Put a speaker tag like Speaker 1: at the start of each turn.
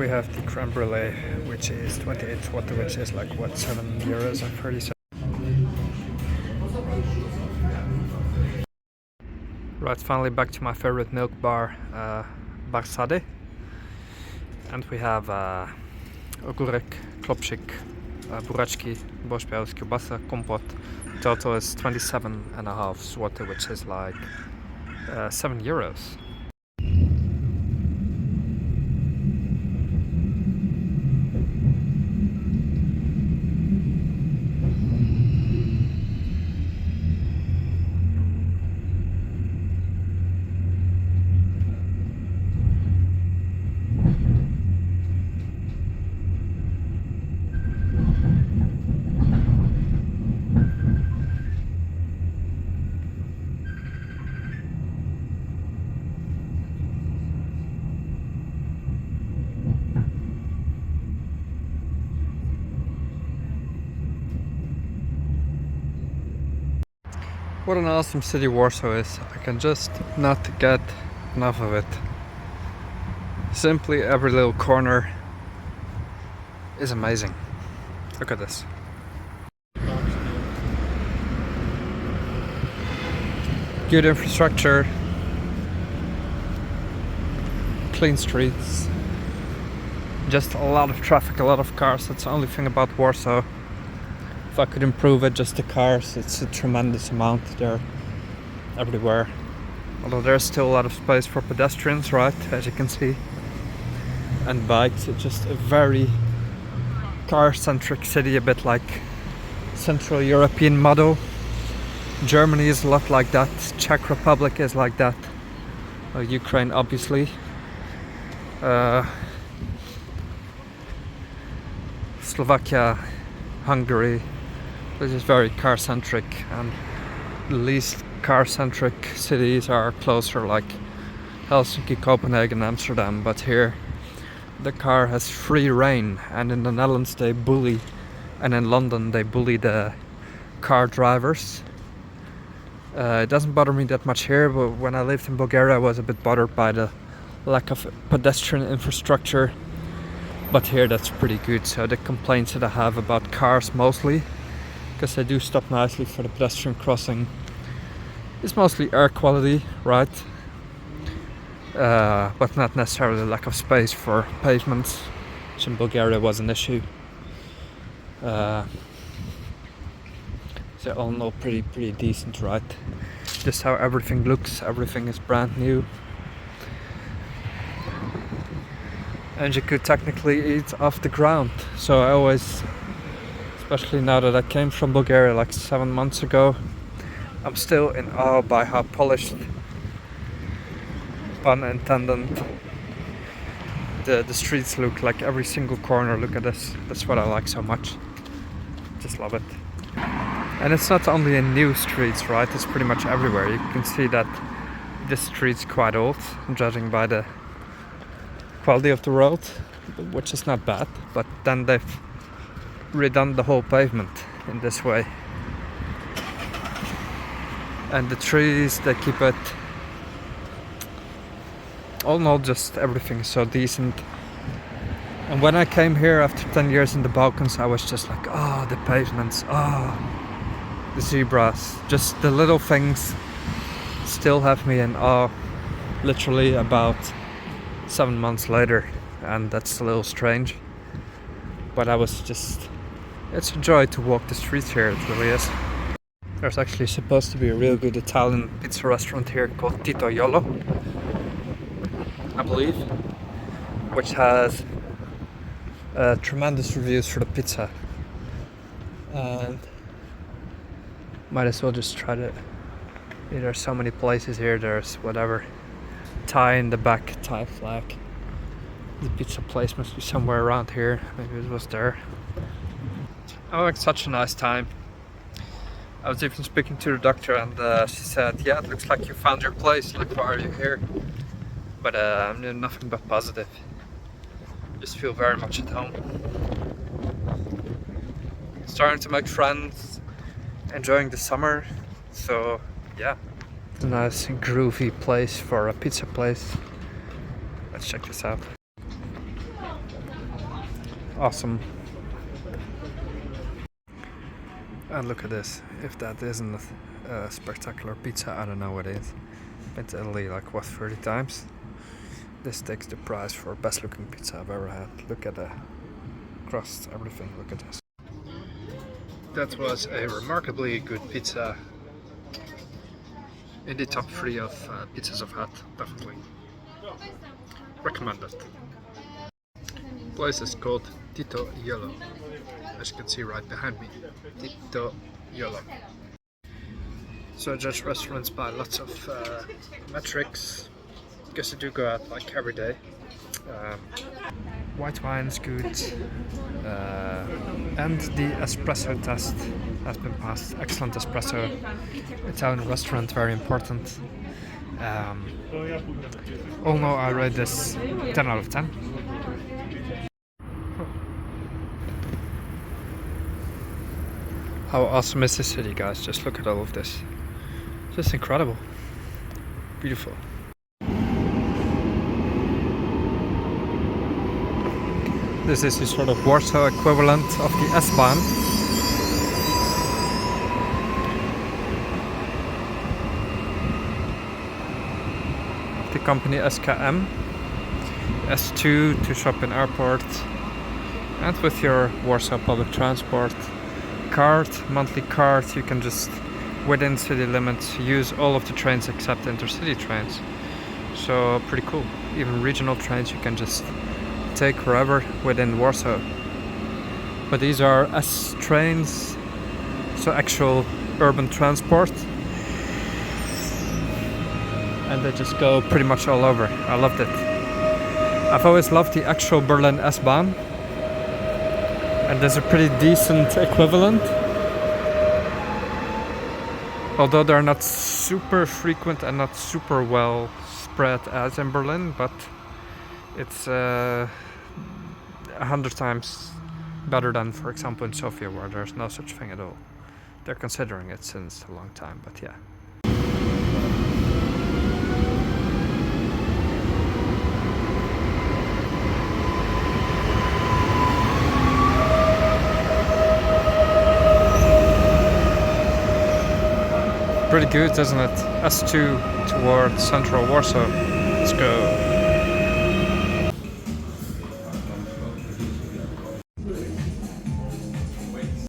Speaker 1: we have the creme brulee, which is 28 zloty, which is like what, 7 euros and 30 cents. Right, finally back to my favorite milk bar, Barsady. And we have ogórek, klopsik, buraczki, borscht białe, kiełbasa, kompot. Total is 27.5 zloty, which is like 7 euros. What an awesome city Warsaw is. I can just not get enough of it. Simply every little corner is amazing. Look at this. Good infrastructure, clean streets, just a lot of traffic, a lot of cars. That's the only thing about Warsaw. If I could improve it, just the cars, it's a tremendous amount. They're everywhere. Although there's still a lot of space for pedestrians, right, as you can see, and bikes. It's just a very car-centric city, a bit like Central European model. Germany is a lot like that. Czech Republic is like that. Ukraine, obviously. Slovakia, Hungary. This is very car-centric, and the least car-centric cities are closer, like Helsinki, Copenhagen, Amsterdam. But here the car has free reign, and in the Netherlands they bully, and in London they bully the car drivers. It doesn't bother me that much here, but when I lived in Bulgaria I was a bit bothered by the lack of pedestrian infrastructure. But here that's pretty good. So the complaints that I have about cars mostly, because they do stop nicely for the pedestrian crossing, is mostly air quality, right? But not necessarily lack of space for pavements, which in Bulgaria was an issue. They all know pretty decent, right? Just how everything looks, everything is brand new. And you could technically eat off the ground. So I always, especially now that I came from Bulgaria like 7 months ago, I'm still in awe by how polished, pun intended, the streets look. Like every single corner. Look at this. That's what I like so much. Just love it. And it's not only in new streets, right? It's pretty much everywhere. You can see that this street's quite old, judging by the quality of the road, which is not bad. But then they've redone the whole pavement in this way. And the trees, they keep it. All in all, just everything is so decent. And when I came here after 10 years in the Balkans, I was just like, oh, the pavements, oh, the zebras, just the little things still have me in awe, literally about 7 months later. And that's a little strange. But I was just, it's a joy to walk the streets here, it really is. There's actually supposed to be a real good Italian pizza restaurant here called Tito Yolo, I believe, which has tremendous reviews for the pizza. And might as well just try to. There's so many places here. There's whatever Thai in the back, Thai flag. The pizza place must be somewhere around here. Maybe it was there. I had such a nice time. I was even speaking to the doctor, and she said, yeah, it looks like you found your place. Like, why are you here? But I'm doing nothing but positive. Just feel very much at home. Starting to make friends, enjoying the summer. So yeah, a nice groovy place for a pizza place. Let's check this out. awesome. And look at this. If that isn't a spectacular pizza, I don't know what is. Been to Italy like what 30 times. This takes the prize for best looking pizza I've ever had. Look at the crust, everything. Look at this. That was a remarkably good pizza. In the top 3 of pizzas I've had, definitely. Recommended. The place is called Tito Yellow, as you can see right behind me. Tito Yellow. So I judge restaurants by lots of metrics, because I do go out like every day. White wine is good, and the espresso test has been passed. Excellent espresso. Italian restaurant, very important. All in all, I rate this 10 out of 10. How awesome is this city, guys? Just look at all of this. Just incredible. Beautiful. This is the sort of Warsaw equivalent of the S-Bahn. The company SKM. S2 to shop in airport. And with your Warsaw public transport card, monthly card, you can just, within city limits, use all of the trains except intercity trains. So pretty cool. Even regional trains you can just take wherever within Warsaw. But these are S trains, so actual urban transport. And they just go pretty much all over. I loved it. I've always loved the actual Berlin S-Bahn. And there's a pretty decent equivalent. Although they're not super frequent and not super well spread as in Berlin, but it's 100 times better than, for example, in Sofia, where there's no such thing at all. They're considering it since a long time, but yeah. Pretty good, isn't it? S2 towards central Warsaw. Let's go.